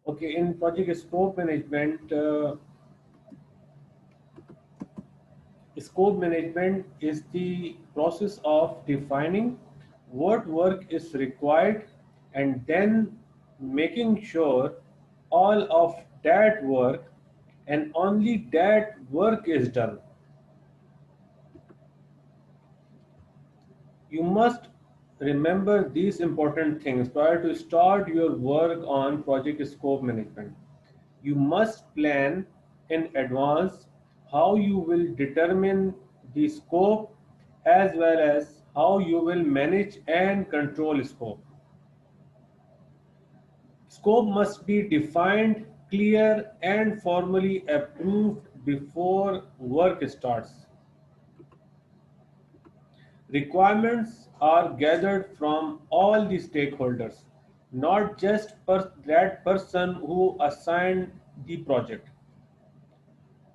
Okay, in project scope management is the process of defining what work is required and then making sure all of that work and only that work is done. You must remember these important things prior to start your work on project scope management. You must plan in advance how you will determine the scope as well as how you will manage and control scope. Scope must be defined, clear, and formally approved before work starts. Requirements are gathered from all the stakeholders, not just that person who assigned the project.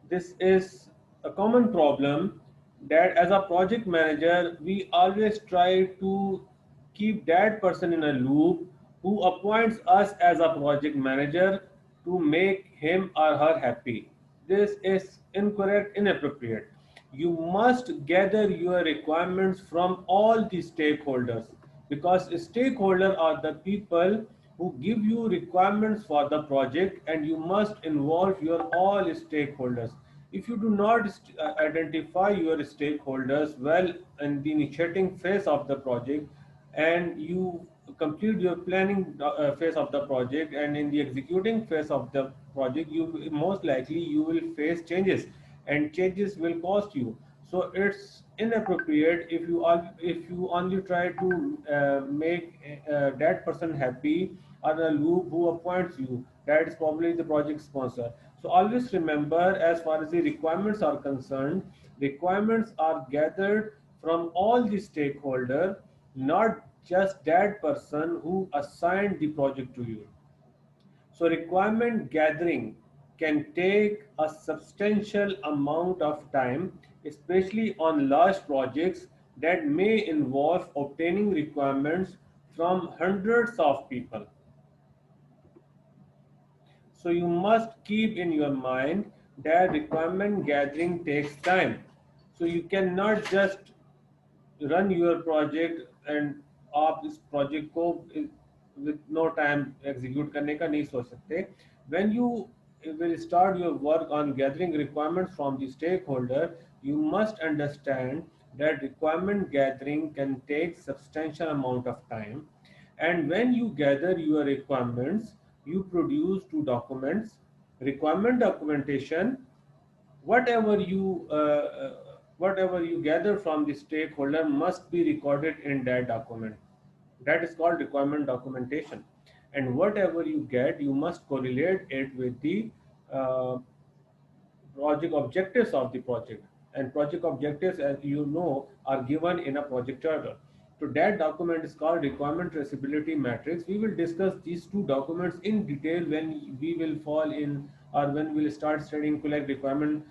This is a common problem that as a project manager, we always try to keep that person in a loop who appoints us as a project manager to make him or her happy. This is incorrect, inappropriate. You must gather your requirements from all the stakeholders because stakeholders are the people who give you requirements for the project, and you must involve your all stakeholders. If you do not identify your stakeholders well in the initiating phase of the project, and you complete your planning phase of the project, and in the executing phase of the project, you most likely you will face changes, and changes will cost you. So it's inappropriate if you only try to make that person happy or a loop who appoints you. That is probably the project sponsor. So always remember, as far as the requirements are concerned, requirements are gathered from all the stakeholder, not just that person who assigned the project to you. So requirement gathering can take a substantial amount of time, especially on large projects that may involve obtaining requirements from hundreds of people. So you must keep in your mind that requirement gathering takes time. So you cannot just run your project and आप इस project को with no time execute करने का नहीं सोच सकते. When you will start your work on gathering requirements from the stakeholder, you must understand that requirement gathering can take substantial amount of time. And when you gather your requirements, you produce two documents: requirement documentation. Whatever you gather from the stakeholder must be recorded in that document. That is called requirement documentation. And whatever you get, you must correlate it with the uh, project objectives of the project. And project objectives, as you know, are given in a project charter. So that document is called requirement traceability matrix. We will discuss these two documents in detail when we will fall in, or when we will start studying collect requirement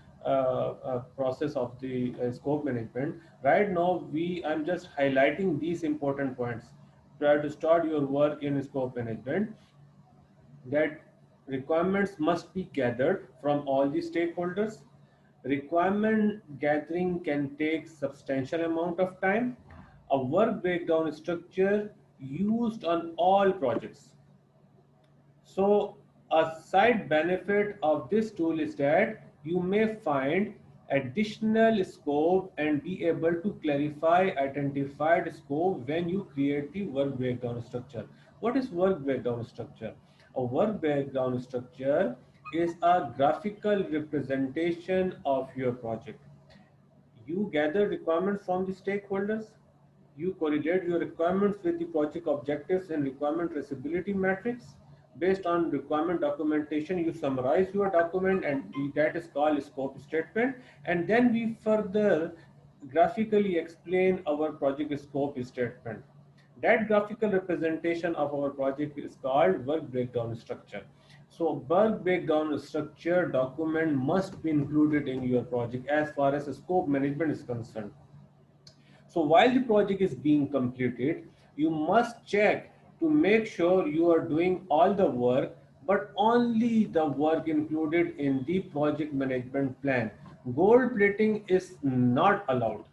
process of the scope management. Right now, I'm just highlighting these important points prior to start your work in scope management, that requirements must be gathered from all the stakeholders. Requirement gathering can take substantial amount of time. A work breakdown structure used on all projects. So a side benefit of this tool is that you may find additional scope and be able to clarify identified scope when you create the work breakdown structure. What is work breakdown structure? A work breakdown structure is a graphical representation of your project. You gather requirements from the stakeholders. You correlate your requirements with the project objectives and requirement traceability matrix. Based on requirement documentation, you summarize your document, and that is called scope statement. And then we further graphically explain our project scope statement. That graphical representation of our project is called work breakdown structure. So work breakdown structure document must be included in your project as far as scope management is concerned. So while the project is being completed, you must check to make sure you are doing all the work, but only the work included in the project management plan. Gold plating is not allowed.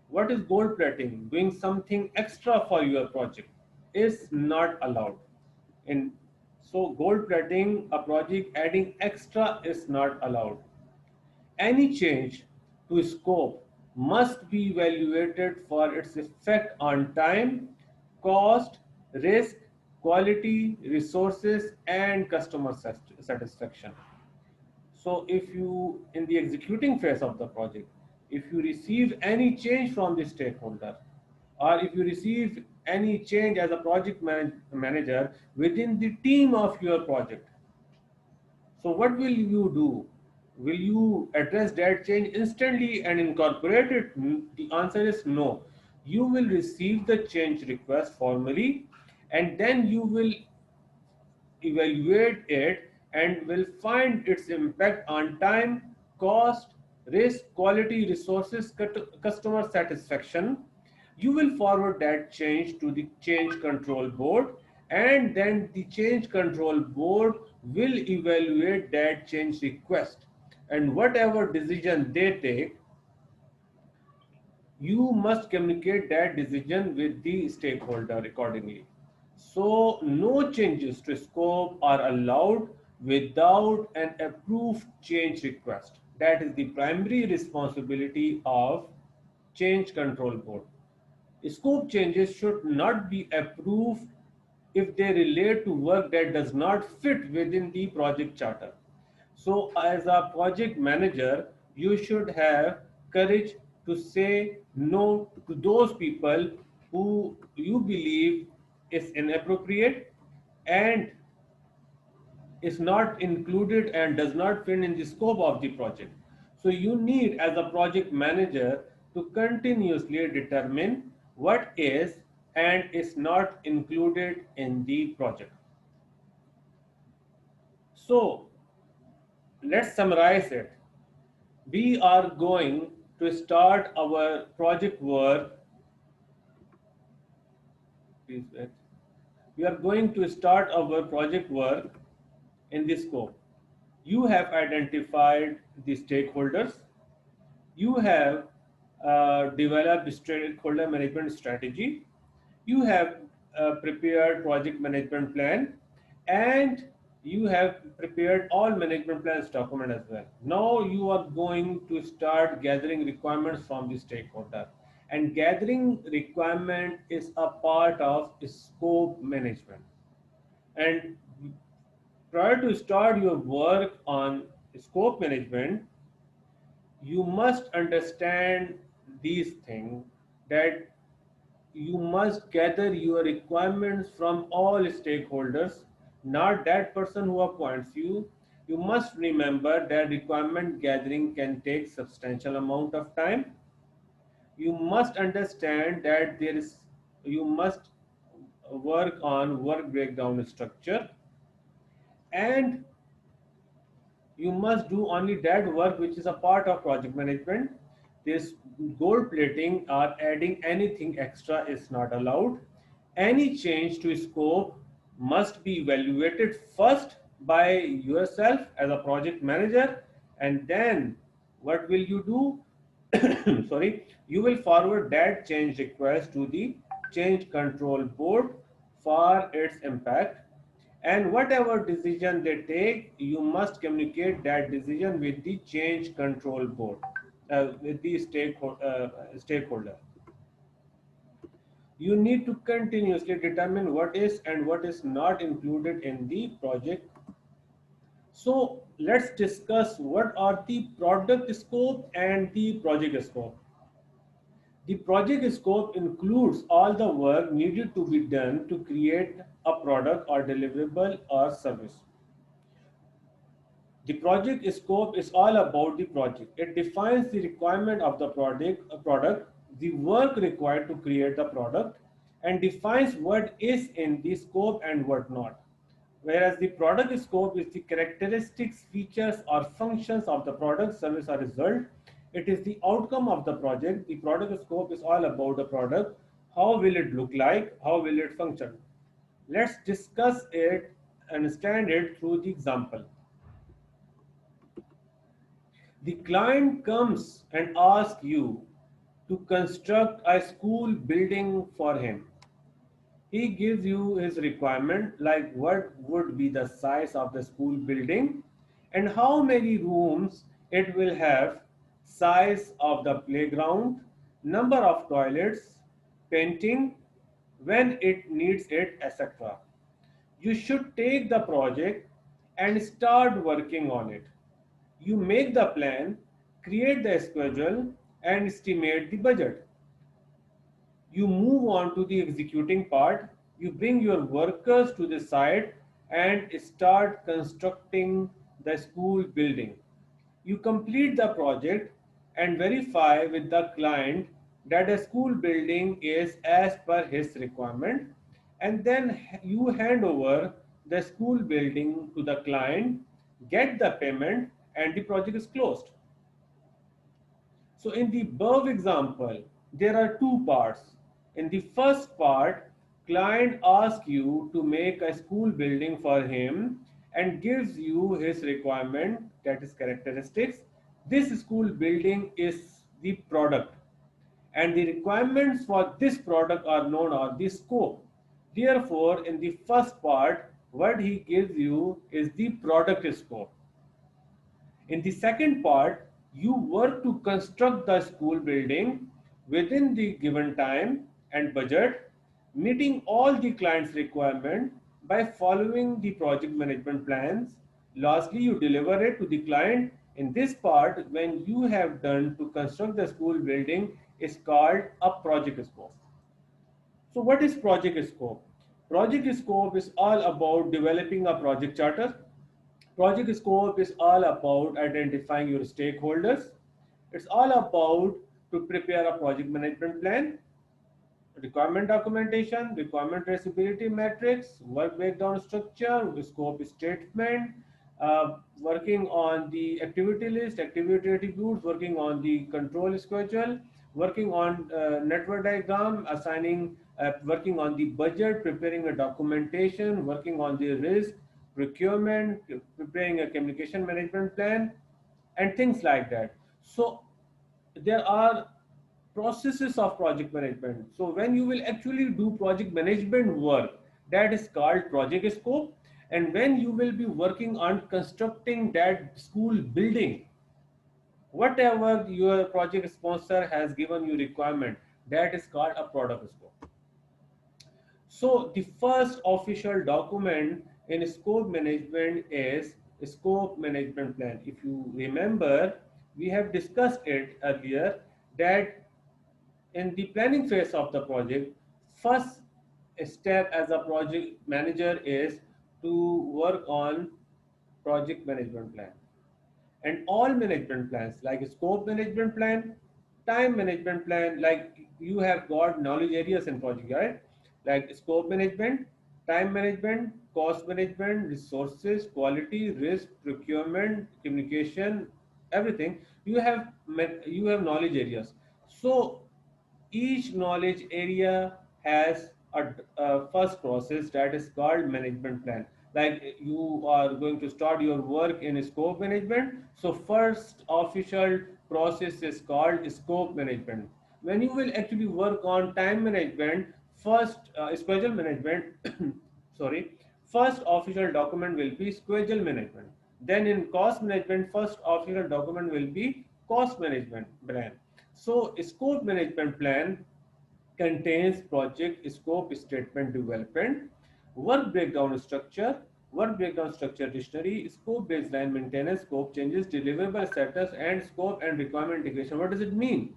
What is gold plating? Doing something extra for your project is not allowed. In so gold plating a project adding extra is not allowed. Any change to scope must be evaluated for its effect on time, cost, risk, quality, resources, and customer satisfaction. So, if you, in the executing phase of the project, if you receive any change from the stakeholder, or if you receive any change as a project manager within the team of your project, so what will you do? Will you address that change instantly and incorporate it? The answer is no. You will receive the change request formally, and then you will evaluate it and will find its impact on time, cost, risk, quality, resources, customer satisfaction. You will forward that change to the change control board, and then the change control board will evaluate that change request, and whatever decision they take, you must communicate that decision with the stakeholder accordingly. So, no changes to scope are allowed without an approved change request. That is the primary responsibility of change control board. Scope changes should not be approved if they relate to work that does not fit within the project charter. So, as a project manager, you should have courage to say no to those people who you believe is inappropriate and is not included and does not fit in the scope of the project. So you need, as a project manager, to continuously determine what is and is not included in the project. So let's summarize it. We are going to start our project work. Please wait. We are going to start our project work in this scope. You have identified the stakeholders. You have developed stakeholder management strategy. You have prepared project management plan, and you have prepared all management plans document as well. Now you are going to start gathering requirements from the stakeholder, and gathering requirement is a part of scope management. And prior to start your work on scope management, you must understand these things, that you must gather your requirements from all stakeholders, not that person who appoints you. You must remember that requirement gathering can take substantial amount of time. You must understand that you must work on work breakdown structure, and you must do only that work which is a part of project management. This gold plating or adding anything extra is not allowed. Any change to scope must be evaluated first by yourself as a project manager, and then what will you do? Sorry, you will forward that change request to the change control board for its impact, and whatever decision they take, you must communicate that decision with the change control board, with the stakeholder. You need to continuously determine what is and what is not included in the project. So let's discuss what are the product scope and the project scope. The project scope includes all the work needed to be done to create a product or deliverable or service. The project scope is all about the project. It defines the requirement of the product, the work required to create the product, and defines what is in the scope and what not. Whereas the product scope is the characteristics, features, or functions of the product, service, or result. It is the outcome of the project. The product scope is all about the product. How will it look like? How will it function? Let's discuss it understand it through the example. The client comes and asks you to construct a school building for him. He gives you his requirement, like what would be the size of the school building and how many rooms it will have, size of the playground, number of toilets, painting, when it needs it, etc. You should take the project and start working on it. You make the plan, create the schedule, and estimate the budget. You move on to the executing part. You bring your workers to the site and start constructing the school building. You complete the project and verify with the client that the school building is as per his requirement, and then you hand over the school building to the client, get the payment, and the project is closed. So in the above example, there are two parts. In the first part, client asks you to make a school building for him and gives you his requirement, that is characteristics. This school building is the product, and the requirements for this product are known as the scope. Therefore, in the first part, what he gives you is the product scope. In the second part, you work to construct the school building within the given time and budget, meeting all the client's requirement by following the project management plans. Lastly, you deliver it to the client. In this part, when you have done to construct the school building, is called a project scope. So what is project scope? Project scope is all about developing a project charter. Project scope is all about identifying your stakeholders. It's all about to prepare a project management plan, requirement documentation, requirement traceability matrix, work breakdown structure, scope statement, working on the activity list, activity attributes, working on the control schedule, working on network diagram, assigning, working on the budget, preparing a documentation, working on the risk, procurement, preparing a communication management plan, and things like that. So there are processes of project management. So when you will actually do project management work, that is called project scope. And when you will be working on constructing that school building, whatever your project sponsor has given you requirement, that is called a product scope. So the first official document in scope management is scope management plan. If you remember, we have discussed it earlier that in the planning phase of the project, first step as a project manager is to work on project management plan. And all management plans like scope management plan, time management plan, like you have got knowledge areas in project, right? Like scope management, time management, cost management, resources, quality, risk, procurement, communication, everything. You have knowledge areas. So each knowledge area has a first process that is called management plan. Like you are going to start your work in scope management. So first official process is called scope management. When you will actually work on time management, first schedule management, sorry, first official document will be schedule management. Then in cost management, first official document will be cost management plan. So scope management plan contains project scope statement development, work breakdown structure dictionary, scope baseline maintenance, scope changes, deliverable status, and scope and requirement integration. What does it mean?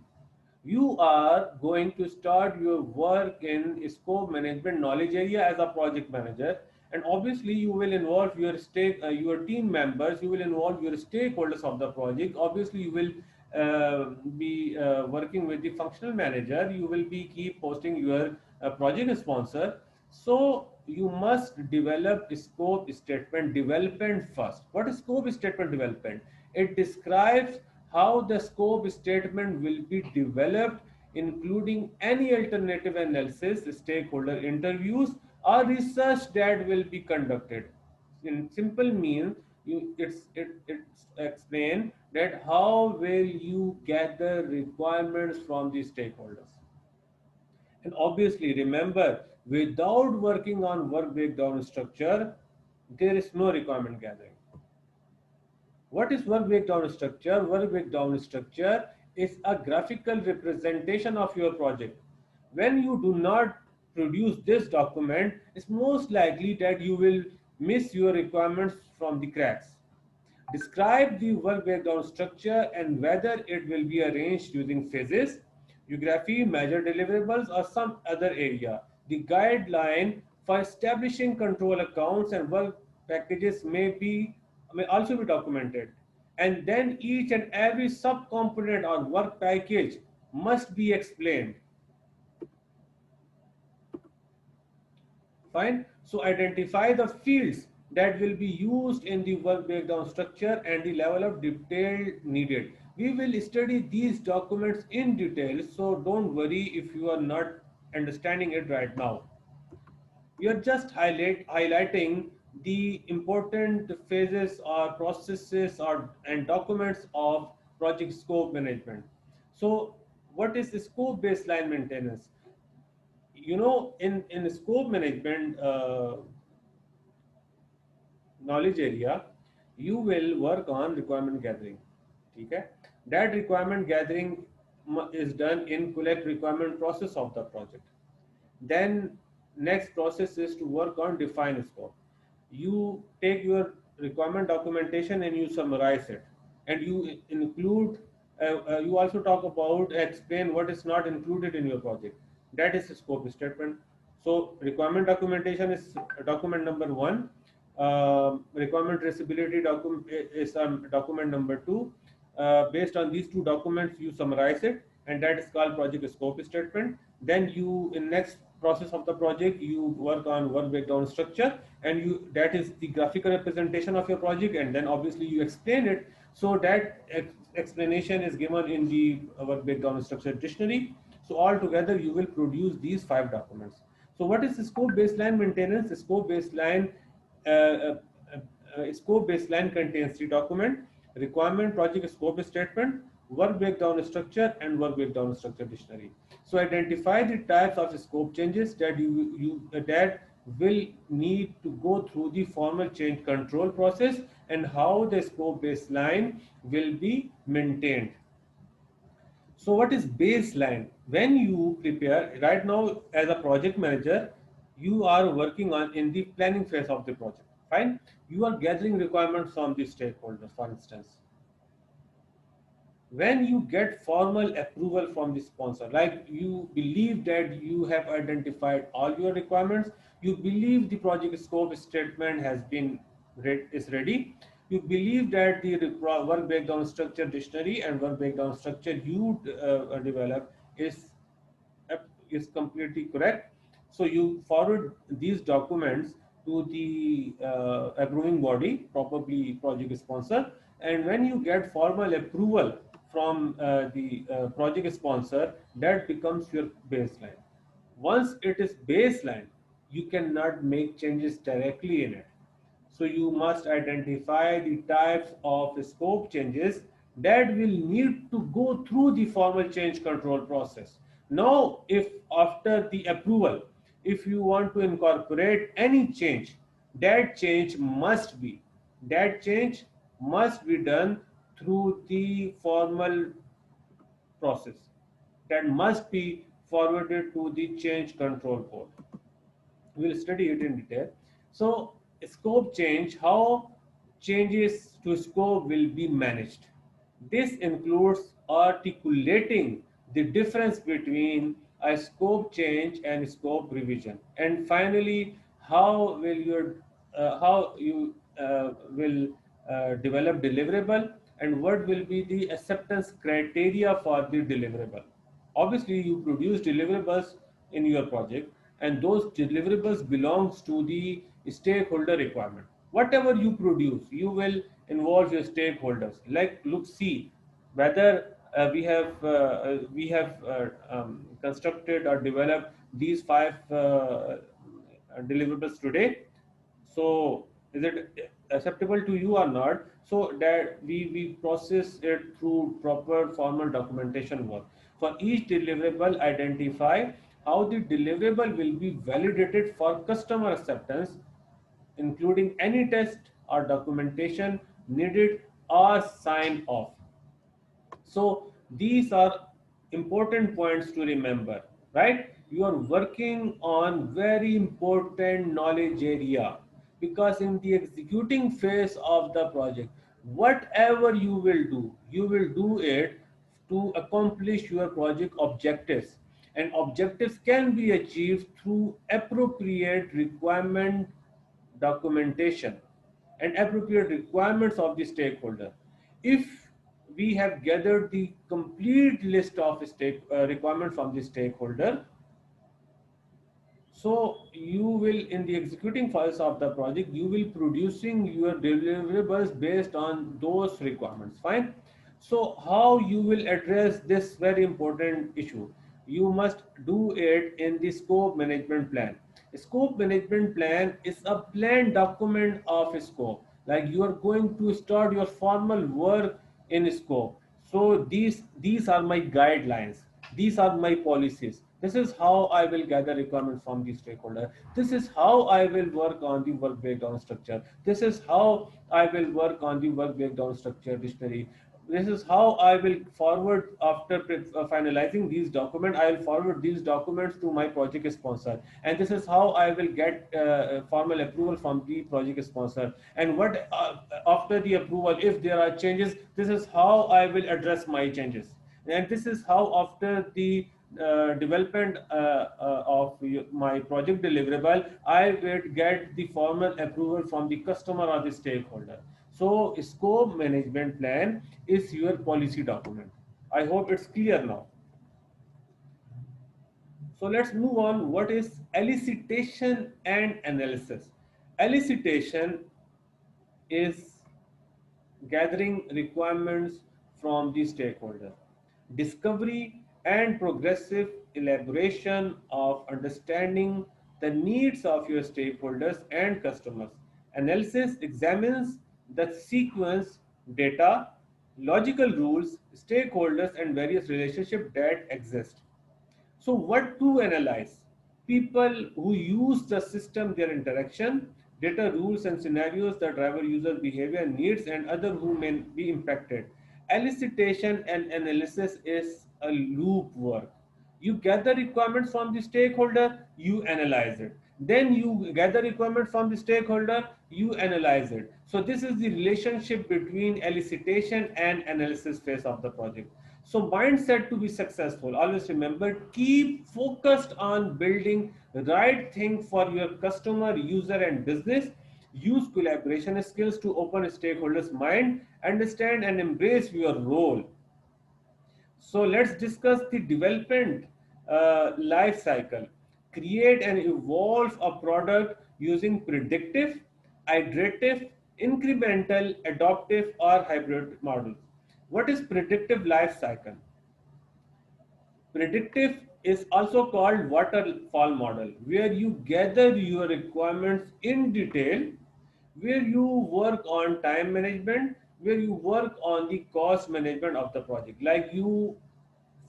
You are going to start your work in scope management knowledge area as a project manager, and obviously you will involve your team members, you will involve your stakeholders of the project. Obviously you will be working with the functional manager, you will be keep posting your project sponsor. So you must develop scope statement development first. What is scope statement development? It describes how the scope statement will be developed, including any alternative analysis, stakeholder interviews, or research that will be conducted. In simple means, it's explain that how will you gather requirements from the stakeholders. And obviously, remember, without working on work breakdown structure, there is no requirement gathering. What is work breakdown structure? Work breakdown structure is a graphical representation of your project. When you do not produce this document, it's most likely that you will miss your requirements from the cracks. Describe the work breakdown structure and whether it will be arranged using phases, geography, major deliverables, or some other area. The guideline for establishing control accounts and work packages may also be documented. And then each and every subcomponent or work package must be explained. Fine. So identify the fields that will be used in the work breakdown structure and the level of detail needed. We will study these documents in detail, so don't worry if you are not understanding it right now. We are just highlighting the important phases or processes or and documents of project scope management. So what is the scope baseline maintenance? In scope management knowledge area, you will work on requirement gathering. Okay, that requirement gathering is done in collect requirement process of the project. Then next process is to work on define scope. You take your requirement documentation and you summarize it, and you include. You also talk about explain what is not included in your project. That is a scope statement. So requirement documentation is document number one. Requirement traceability document is document number two. Based on these two documents, you summarize it, and that is called project scope statement. Then you, in next process of the project, you work on work breakdown structure, and you that is the graphical representation of your project, and then obviously you explain it. So that explanation is given in the work breakdown structure dictionary. So altogether, you will produce these five documents. So what is the scope baseline maintenance? The uh, uh, scope baseline contains three documents: requirement, project scope statement, work breakdown structure, and work breakdown structure dictionary. So identify the types of scope changes that that will need to go through the formal change control process, and how the scope baseline will be maintained. So what is baseline? When you prepare right now as a project manager, you are working on in the planning phase of the project. Fine. You are gathering requirements from the stakeholders, for instance. When you get formal approval from the sponsor, like you believe that you have identified all your requirements, you believe the project scope statement has been is ready, you believe that the work breakdown structure dictionary and work breakdown structure you develop uh, is completely correct. So you forward these documents to the approving body, probably project sponsor, and when you get formal approval from the project sponsor, that becomes your baseline. Once it is baseline, you cannot make changes directly in it. So you must identify the types of scope changes that will need to go through the formal change control process. Now, if after the approval, if you want to incorporate any change, that change must be done through the formal process. That must be forwarded to the change control board. We'll study it in detail. So, scope change, how changes to scope will be managed. This includes articulating the difference between a scope change and scope revision. And finally, how you will develop deliverable, and what will be the acceptance criteria for the deliverable. Obviously, you produce deliverables in your project, and those deliverables belongs to the stakeholder requirement. Whatever you produce, you will involve your stakeholders. Like, look, see whether we have constructed or developed these five deliverables today. So Is it acceptable to you or not? So that we process it through proper formal documentation work. For each deliverable, identify how the deliverable will be validated for customer acceptance, including any test or documentation needed or sign off. So these are important points to remember, right? You are working on very important knowledge area, because in the executing phase of the project, whatever you will do it to accomplish your project objectives. And objectives can be achieved through appropriate requirement documentation and appropriate requirements of the stakeholder. If we have gathered the complete list of requirements from the stakeholder, so you will, in the executing phase of the project, you will producing your deliverables based on those requirements. Fine. So how you will address this very important issue? You must do it in the scope management plan. Scope management plan is a planned document of scope. Like you are going to start your formal work in scope. So these are my guidelines. These are my policies. This is how I will gather requirements from the stakeholder. This is how I will work on the work breakdown structure. This is how I will work on the work breakdown structure dictionary. This is how I will forward after finalizing these documents. I will forward these documents to my project sponsor, and this is how I will get formal approval from the project sponsor. And what after the approval, if there are changes, this is how I will address my changes. And this is how after the development of my project deliverable, I will get the formal approval from the customer or the stakeholder. So scope management plan is your policy document. I hope it's clear now. So let's move on. What is elicitation and analysis? Elicitation is gathering requirements from the stakeholder, discovery and progressive elaboration of understanding the needs of your stakeholders and customers. Analysis examines the sequence, data, logical rules, stakeholders, and various relationships that exist. So what to analyze? People who use the system, their interaction, data, rules and scenarios, the driver user behavior needs, and other who may be impacted. Elicitation and analysis is a loop work. You gather requirements from the stakeholder, you analyze it. Then you gather requirements from the stakeholder, you analyze it. So this is the relationship between elicitation and analysis phase of the project. So mindset to be successful, always remember, keep focused on building the right thing for your customer, user and business. Use collaboration skills to open stakeholders' mind, understand and embrace your role. So let's discuss the development life cycle. Create and evolve a product using predictive, iterative, incremental, adaptive, or hybrid models. What is predictive life cycle? Predictive is also called waterfall model, where you gather your requirements in detail, where you work on time management, where you work on the cost management of the project. Like you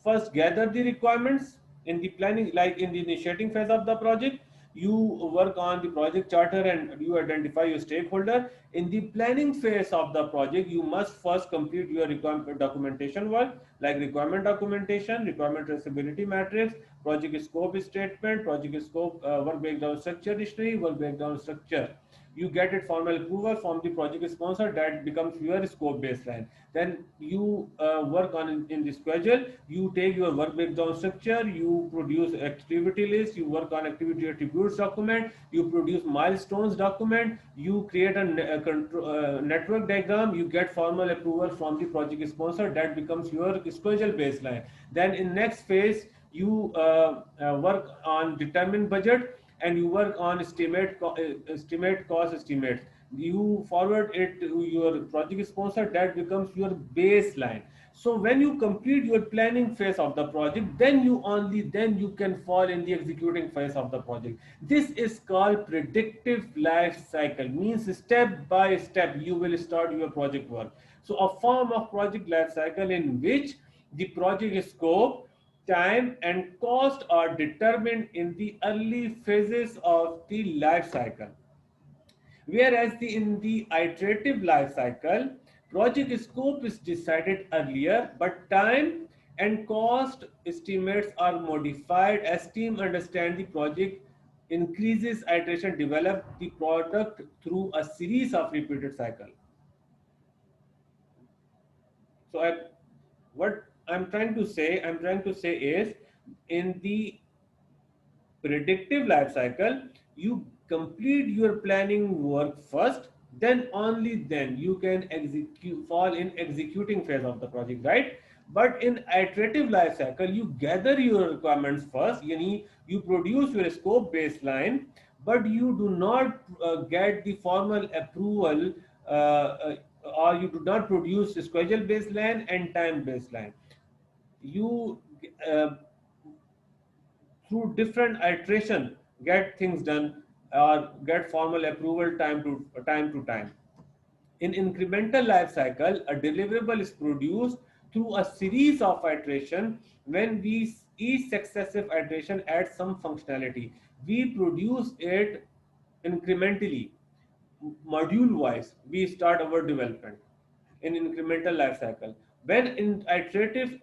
first gather the requirements in the planning, like in the initiating phase of the project, you work on the project charter and you identify your stakeholder. In the planning phase of the project, you must first complete your requirement documentation work, like requirement documentation, requirement traceability matrix, project scope statement, project scope, work breakdown structure history, work breakdown structure. You get it formal approval from the project sponsor, that becomes your scope baseline. Then you work on in the schedule, you take your work breakdown structure, you produce activity list, you work on activity attributes document, you produce milestones document, you create a, network diagram, you get formal approval from the project sponsor, that becomes your schedule baseline. Then in next phase, you work on determine budget, and you work on estimate cost estimates. You forward it to your project sponsor, that becomes your baseline. So when you complete your planning phase of the project, then you only then you can fall in the executing phase of the project. This is called predictive life cycle, means step by step you will start your project work. So a form of project life cycle in which the project scope, time and cost are determined in the early phases of the life cycle. Whereas in the iterative life cycle, project scope is decided earlier, but time and cost estimates are modified as team understand the project increases iteration, develop the product through a series of repeated cycle. So what I'm trying to say is, in the predictive life cycle, you complete your planning work first, then only then you can execute fall in executing phase of the project, right? But in iterative life cycle, you gather your requirements first, you produce your scope baseline, but you do not get the formal approval, or you do not produce schedule baseline and time baseline. You uh, through different iteration get things done or get formal approval time to time. In incremental life cycle, a deliverable is produced through a series of iteration. When we each successive iteration adds some functionality, we produce it incrementally, module wise we start our development in incremental life cycle. When in iterative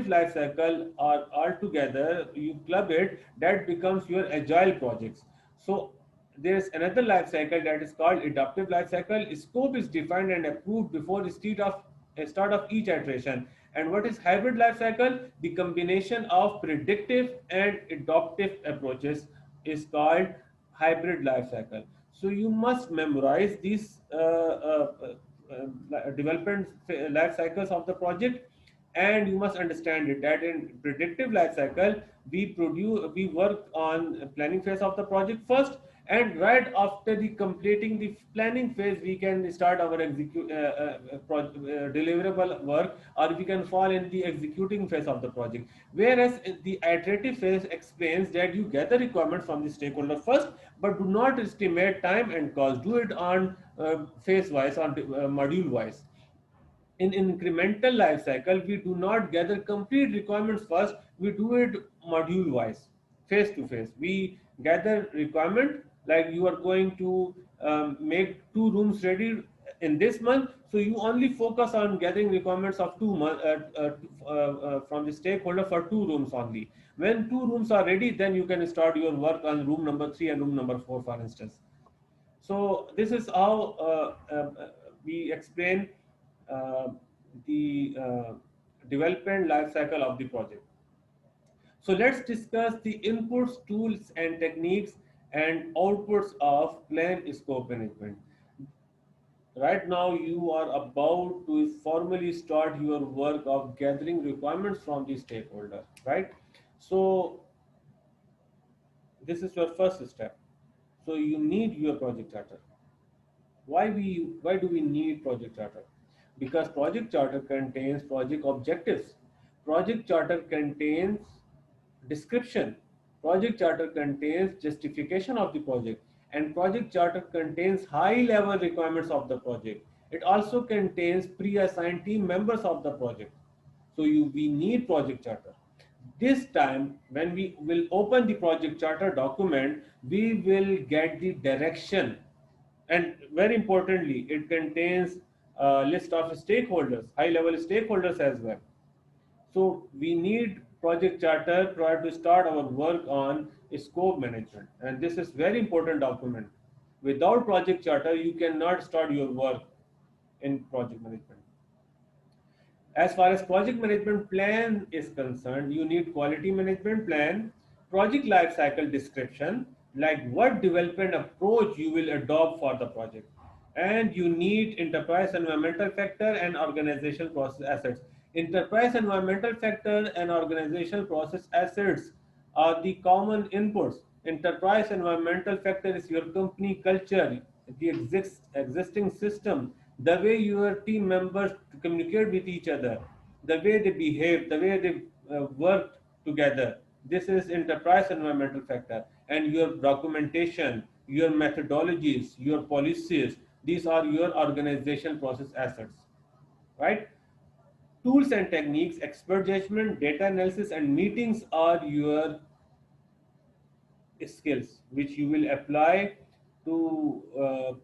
life cycle are all together, you club it, that becomes your agile projects. So there's another life cycle that is called adaptive life cycle. Scope is defined and approved before the start of each iteration. And what is hybrid life cycle? The combination of predictive and adaptive approaches is called hybrid life cycle. So you must memorize these development life cycles of the project, and you must understand it that in predictive life cycle we work on planning phase of the project first, and right after the completing the planning phase we can start our deliverable work, or we can fall in the executing phase of the project. Whereas the iterative phase explains that you gather requirements from the stakeholder first, but do not estimate time and cost. Do it on phase wise or module wise. In incremental life cycle, we do not gather complete requirements first, we do it module wise, phase to phase. We gather requirement, like you are going to make 2 rooms ready in this month, so you only focus on gathering requirements of 2 months from the stakeholder for 2 rooms only. When 2 rooms are ready, then you can start your work on room number 3 and room number 4, for instance. So this is how we explain uh, the development life cycle of the project. So let's discuss the inputs, tools, and techniques and outputs of plan scope management. Right now, you are about to formally start your work of gathering requirements from the stakeholder, right? So this is your first step. So you need your project charter. Why do we need project charter? Because project charter contains project objectives. Project charter contains description. Project charter contains justification of the project, and project charter contains high level requirements of the project. It also contains pre-assigned team members of the project. So we need project charter. This time, when we will open the project charter document, we will get the direction, and very importantly, it contains a list of stakeholders, high level stakeholders as well. So we need project charter prior to start our work on scope management, and this is very important document. Without project charter, you cannot start your work in project management. As far as project management plan is concerned, you need quality management plan, project life cycle description, like what development approach you will adopt for the project. And you need enterprise environmental factor and organizational process assets. Enterprise environmental factor and organizational process assets are the common inputs. Enterprise environmental factor is your company culture, the existing system, the way your team members communicate with each other, the way they behave, the way they work together. This is enterprise environmental factor. And your documentation, your methodologies, your policies, these are your organization process assets, right? Tools and techniques, expert judgment, data analysis, and meetings are your skills which you will apply to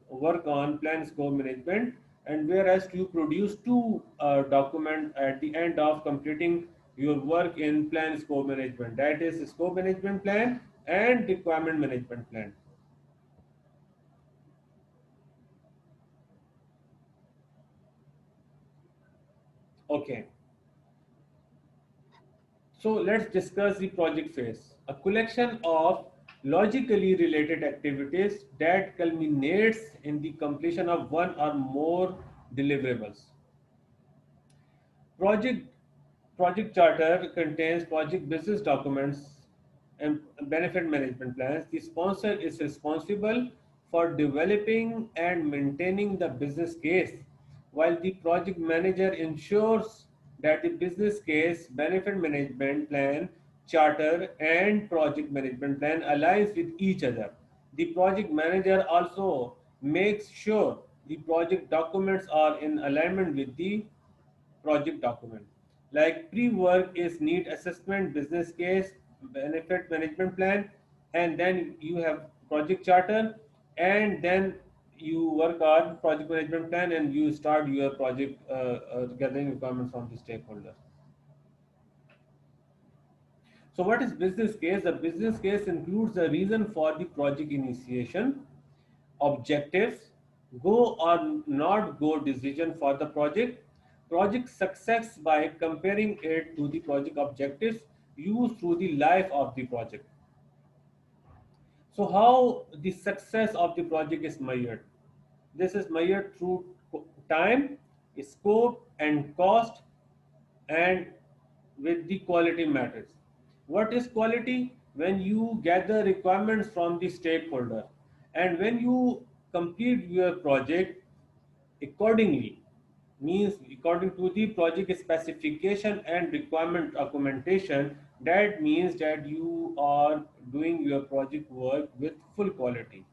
work on plan scope management. And whereas you produce two document at the end of completing your work in plan scope management, that is scope management plan and requirement management plan. Okay, so let's discuss the project phase, a collection of logically related activities that culminates in the completion of one or more deliverables. Project Project charter contains project business documents and benefit management plans. The sponsor is responsible for developing and maintaining the business case, while the project manager ensures that the business case, benefit management plan, charter, and project management plan aligns with each other. The project manager also makes sure the project documents are in alignment with the project document. Like pre-work is need assessment, business case, benefit management plan, and then you have project charter, and then you work on project management plan and you start your project gathering requirements from the stakeholder. So what is business case? The business case includes the reason for the project initiation, objectives, go or not go decision for the project, project success by comparing it to the project objectives used through the life of the project. So how the success of the project is measured? This is measured through time, scope, and cost, and with the quality matters. What is quality? When you gather requirements from the stakeholder and when you complete your project accordingly, means according to the project specification and requirement documentation, that means that you are doing your project work with full quality.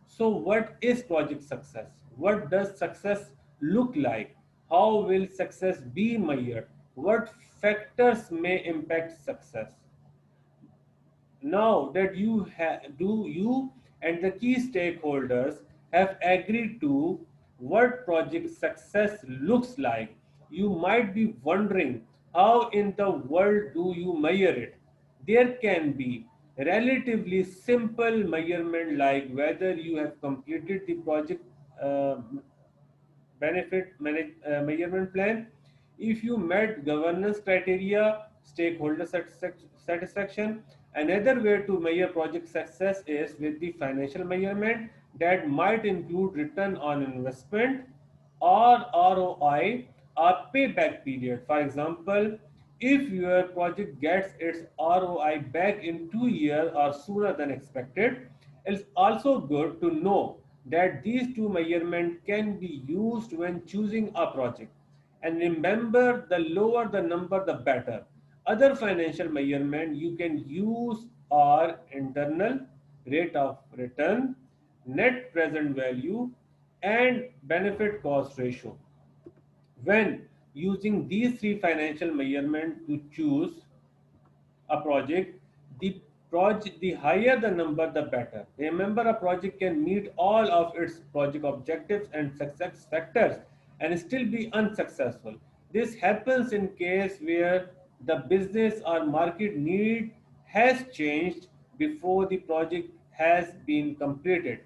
So what is project success? What does success look like? How will success be measured? What factors may impact success? Now that you and the key stakeholders have agreed to what project success looks like, you might be wondering how in the world do you measure it? There can be relatively simple measurement like whether you have completed the project uh, measurement plan, if you met governance criteria, stakeholder satisfaction. Another way to measure project success is with the financial measurement that might include return on investment or ROI or payback period. For example, if your project gets its ROI back in 2 years or sooner than expected, it's also good to know that these two measurements can be used when choosing a project. And remember, the lower the number, the better. Other financial measurement you can use are internal rate of return, net present value, and benefit cost ratio. When using these three financial measurements to choose a project, the higher the number, the better. Remember, a project can meet all of its project objectives and success factors and still be unsuccessful. This happens in case where the business or market need has changed before the project has been completed.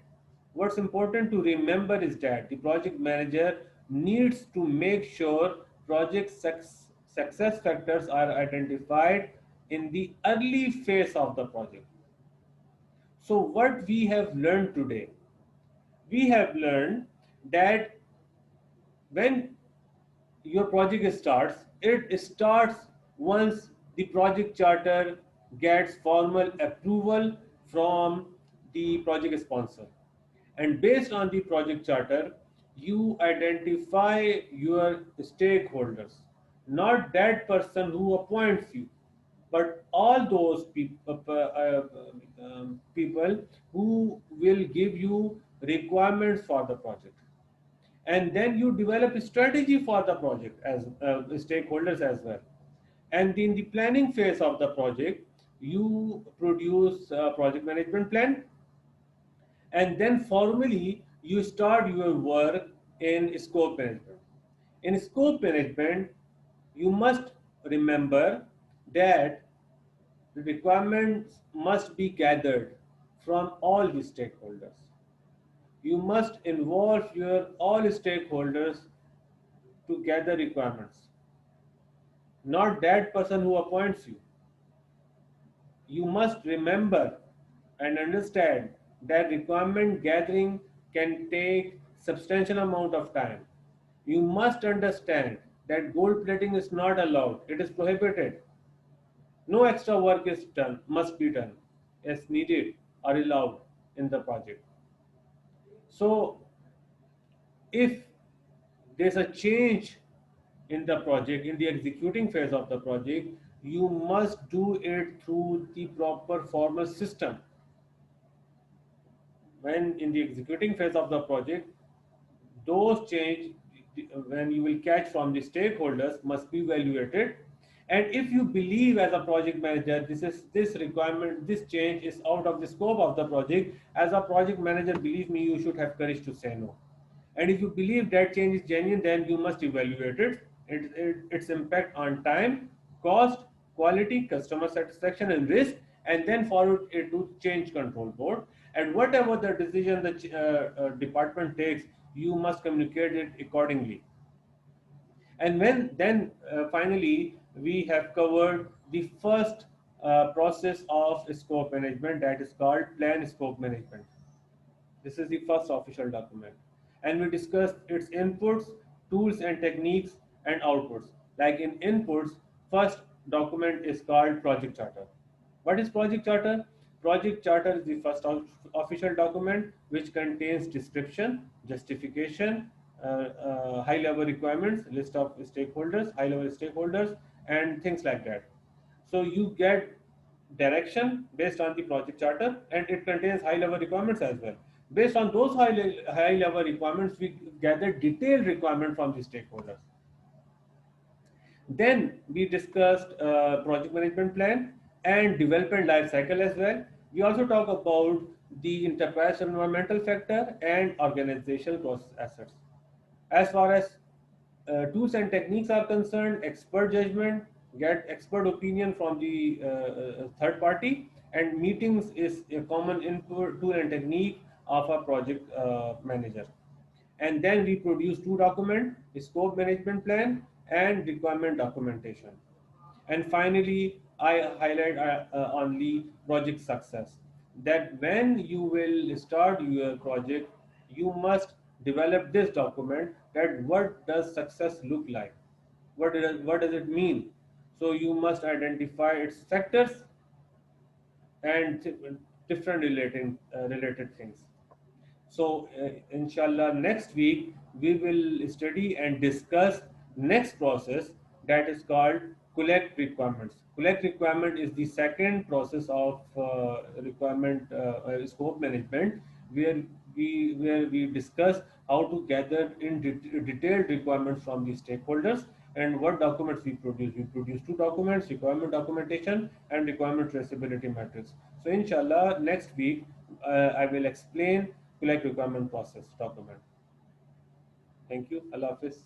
What's important to remember is that the project manager needs to make sure success factors are identified in the early phase of the project. So, what we have learned today? We have learned that when your project starts, it starts once the project charter gets formal approval from the project sponsor. And based on the project charter, you identify your stakeholders, not that person who appoints you, but all those people who will give you requirements for the project. And then you develop a strategy for the project as stakeholders as well. And in the planning phase of the project, you produce a project management plan, and then formally you start your work in scope management. In scope management, you must remember that the requirements must be gathered from all the stakeholders. You must involve your all stakeholders to gather requirements, not that person who appoints you. You must remember and understand that requirement gathering can take substantial amount of time. You must understand that gold plating is not allowed, it is prohibited. No extra work is done, must be done as needed or allowed in the project. So if there's a change in the project, in the executing phase of the project, you must do it through the proper formal system. When in the executing phase of the project, those change when you will catch from the stakeholders must be evaluated. And if you believe as a project manager this requirement, this change is out of the scope of the project, as a project manager, believe me, you should have courage to say no. And if you believe that change is genuine, then you must evaluate its impact on time, cost, quality, customer satisfaction, and risk, and then forward it to change control board. And whatever the decision the department takes, you must communicate it accordingly. And when then finally we have covered the first process of scope management, that is called plan scope management. This is the first official document. And we discussed its inputs, tools and techniques, and outputs. Like in inputs, first document is called project charter. What is project charter? Project charter is the first official document which contains description, justification, high level requirements, list of stakeholders, high level stakeholders, and things like that. So you get direction based on the project charter, and it contains high level requirements as well. Based on those high level requirements, we gather detailed requirement from the stakeholders. Then we discussed project management plan and development life cycle as well. We also talk about the enterprise environmental factor and organizational process assets. As far as tools and techniques are concerned, expert judgment, get expert opinion from the third party, and meetings is a common input tool and technique of a project manager. And then we produce two documents: scope management plan and requirement documentation. And finally, I highlight on the project success, that when you will start your project, you must develop this document, that what does success look like, what does it mean. So you must identify its factors and different related things. So, inshallah, next week we will study and discuss next process, that is called collect requirements. Collect requirement is the second process of requirement scope management, where we discuss how to gather in detailed requirements from the stakeholders. And what documents we produce? We produce two documents: requirement documentation and requirement traceability matrix. So, inshallah, next week I will explain collect requirement process document. Thank you. Allah Hafiz.